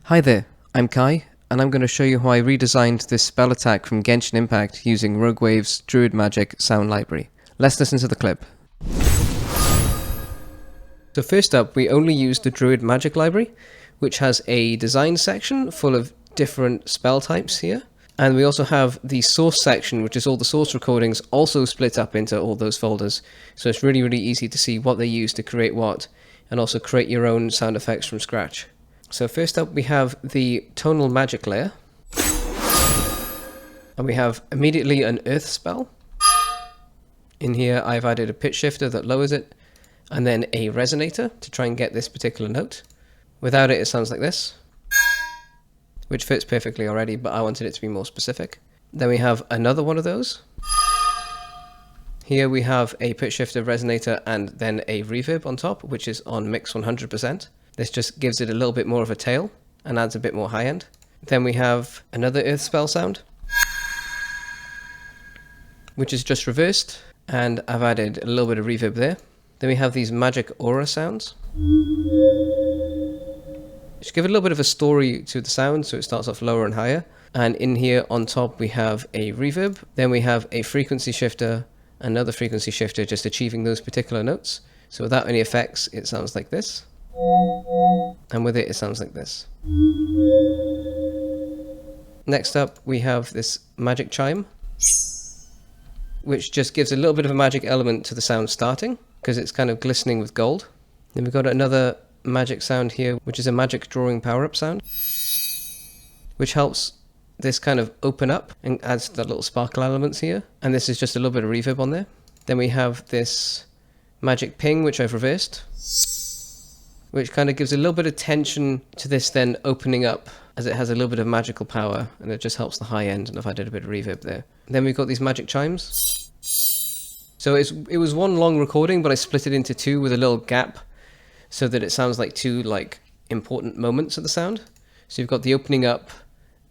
Hi there, I'm Kai, and I'm going to show you how I redesigned this spell attack from Genshin Impact using Rogue Wave's Druid Magic sound library. Let's listen to the clip. So first up, we only used the Druid Magic library, which has a design section full of different spell types here. And we also have the source section, which is all the source recordings, also split up into all those folders. So it's really easy to see what they use to create what, and also create your own sound effects from scratch. So first up we have the tonal magic layer, and we have immediately an earth spell. In here I've added a pitch shifter that lowers it, and then a resonator to try and get this particular note. Without it, it sounds like this, which fits perfectly already, but I wanted it to be more specific. Then we have another one of those. Here we have a pitch shifter, resonator, and then a reverb on top, which is on mix 100%. This just gives it a little bit more of a tail and adds a bit more high end. Then we have another earth spell sound, which is just reversed, and I've added a little bit of reverb there. Then we have these magic aura sounds, which give a little bit of a story to the sound, so it starts off lower and higher. And in here on top we have a reverb, then we have a frequency shifter, another frequency shifter, just achieving those particular notes. So without any effects, it sounds like this. And with it, it sounds like this. Next up, we have this magic chime, which just gives a little bit of a magic element to the sound starting, because it's kind of glistening with gold. Then we've got another magic sound here, which is a magic drawing power-up sound, which helps this kind of open up and adds the little sparkle elements here. And this is just a little bit of reverb on there. Then we have this magic ping, which I've reversed, which kind of gives a little bit of tension to this then opening up, as it has a little bit of magical power, and it just helps the high end, and I've added a bit of reverb there. Then we've got these magic chimes. So it was one long recording, but I split it into two with a little gap, so that it sounds like two important moments of the sound. So you've got the opening up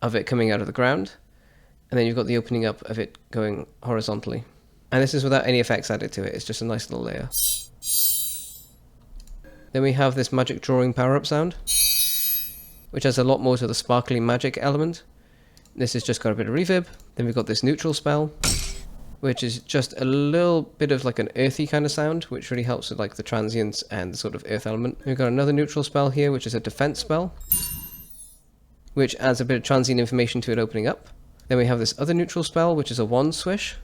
of it coming out of the ground, and then you've got the opening up of it going horizontally. And this is without any effects added to it, it's just a nice little layer. Then we have this magic drawing power-up sound, which has a lot more to the sparkly magic element. This has just got a bit of reverb. Then we've got this neutral spell, which is just a little bit of like an earthy kind of sound, which really helps with like the transients and the sort of earth element. We've got another neutral spell here, which is a defense spell, which adds a bit of transient information to it opening up. Then we have this other neutral spell, which is a wand swish,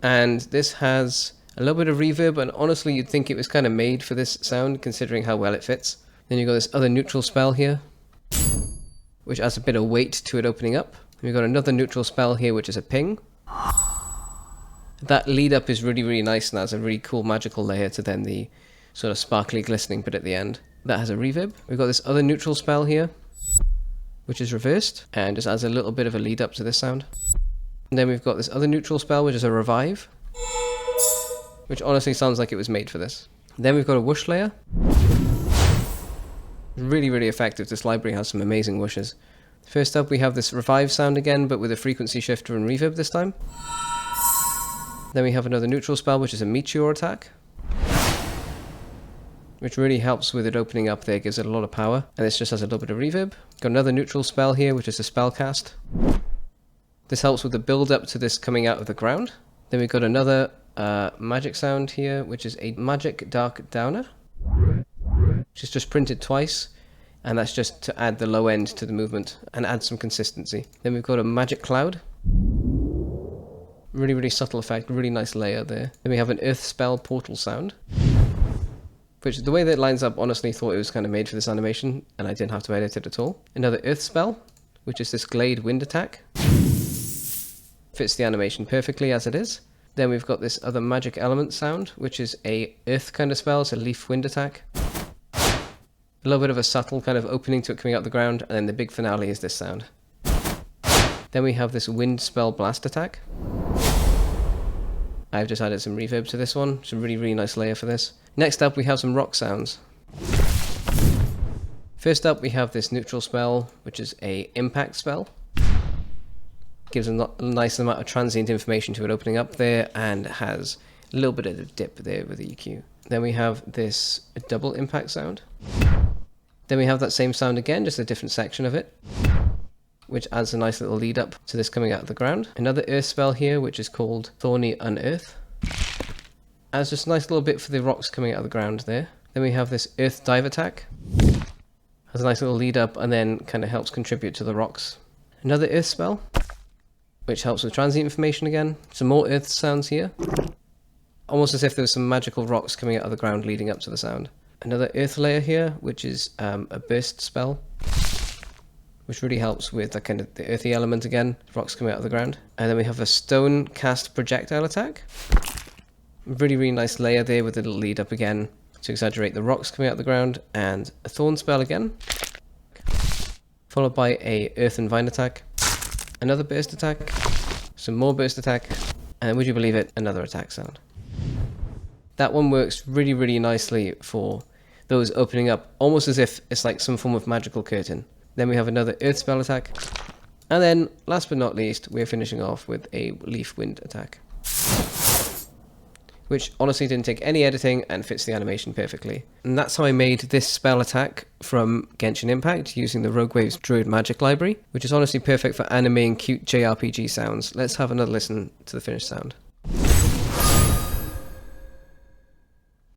and this has a little bit of reverb, and honestly you'd think it was kind of made for this sound considering how well it fits. Then you've got this other neutral spell here, which adds a bit of weight to it opening up. And we've got another neutral spell here, which is a ping. That lead up is really nice, and that's a really cool magical layer to then the sort of sparkly glistening bit at the end. That has a reverb. We've got this other neutral spell here, which is reversed, and just adds a little bit of a lead up to this sound. And then we've got this other neutral spell, which is a revive, which honestly sounds like it was made for this. Then we've got a whoosh layer. Really effective. This library has some amazing whooshes. First up we have this revive sound again, but with a frequency shifter and reverb this time. Then we have another neutral spell, which is a meteor attack, which really helps with it opening up there, gives it a lot of power, and this just has a little bit of reverb. Got another neutral spell here, which is a spell cast. This helps with the build up to this coming out of the ground. Then we've got another magic sound here, which is a magic dark downer, which is just printed twice, and that's just to add the low end to the movement and add some consistency. Then we've got a magic cloud, really subtle effect, really nice layer there. Then we have an earth spell portal sound, which the way that it lines up, honestly thought it was kind of made for this animation, and I didn't have to edit it at all. Another earth spell, which is this glade wind attack, fits the animation perfectly as it is. Then we've got this other magic element sound, which is a earth kind of spell, it's a leaf wind attack. A little bit of a subtle kind of opening to it coming out of the ground, and then the big finale is this sound. Then we have this wind spell blast attack. I've just added some reverb to this one, it's a really nice layer for this. Next up we have some rock sounds. First up we have this neutral spell, which is a impact spell. Gives a nice amount of transient information to it opening up there, and has a little bit of a dip there with the EQ. Then we have this double impact sound, Then we have that same sound again, just a different section of it, which adds a nice little lead up to this coming out of the ground. Another earth spell here, which is called Thorny Unearth. Adds just a nice little bit for the rocks coming out of the ground there. Then we have this Earth Dive attack. Has a nice little lead up and then kind of helps contribute to the rocks. Another earth spell, which helps with transient information again. Some more earth sounds here. Almost as if there was some magical rocks coming out of the ground leading up to the sound. Another earth layer here, which is a burst spell, which really helps with the kind of the earthy element again, rocks coming out of the ground. And then we have a stone cast projectile attack. Really, really nice layer there with a little lead up again to exaggerate the rocks coming out of the ground. And a thorn spell again, followed by a earth and vine attack. Another burst attack, some more burst attack, and would you believe it, another attack sound. That one works really, really nicely for those opening up, almost as if it's like some form of magical curtain. Then we have another earth spell attack. And then, last but not least, we're finishing off with a leaf wind attack, which honestly didn't take any editing and fits the animation perfectly. And that's how I made this spell attack from Genshin Impact using the Rogue Wave's Druid Magic library, which is honestly perfect for animating cute JRPG sounds. Let's have another listen to the finished sound.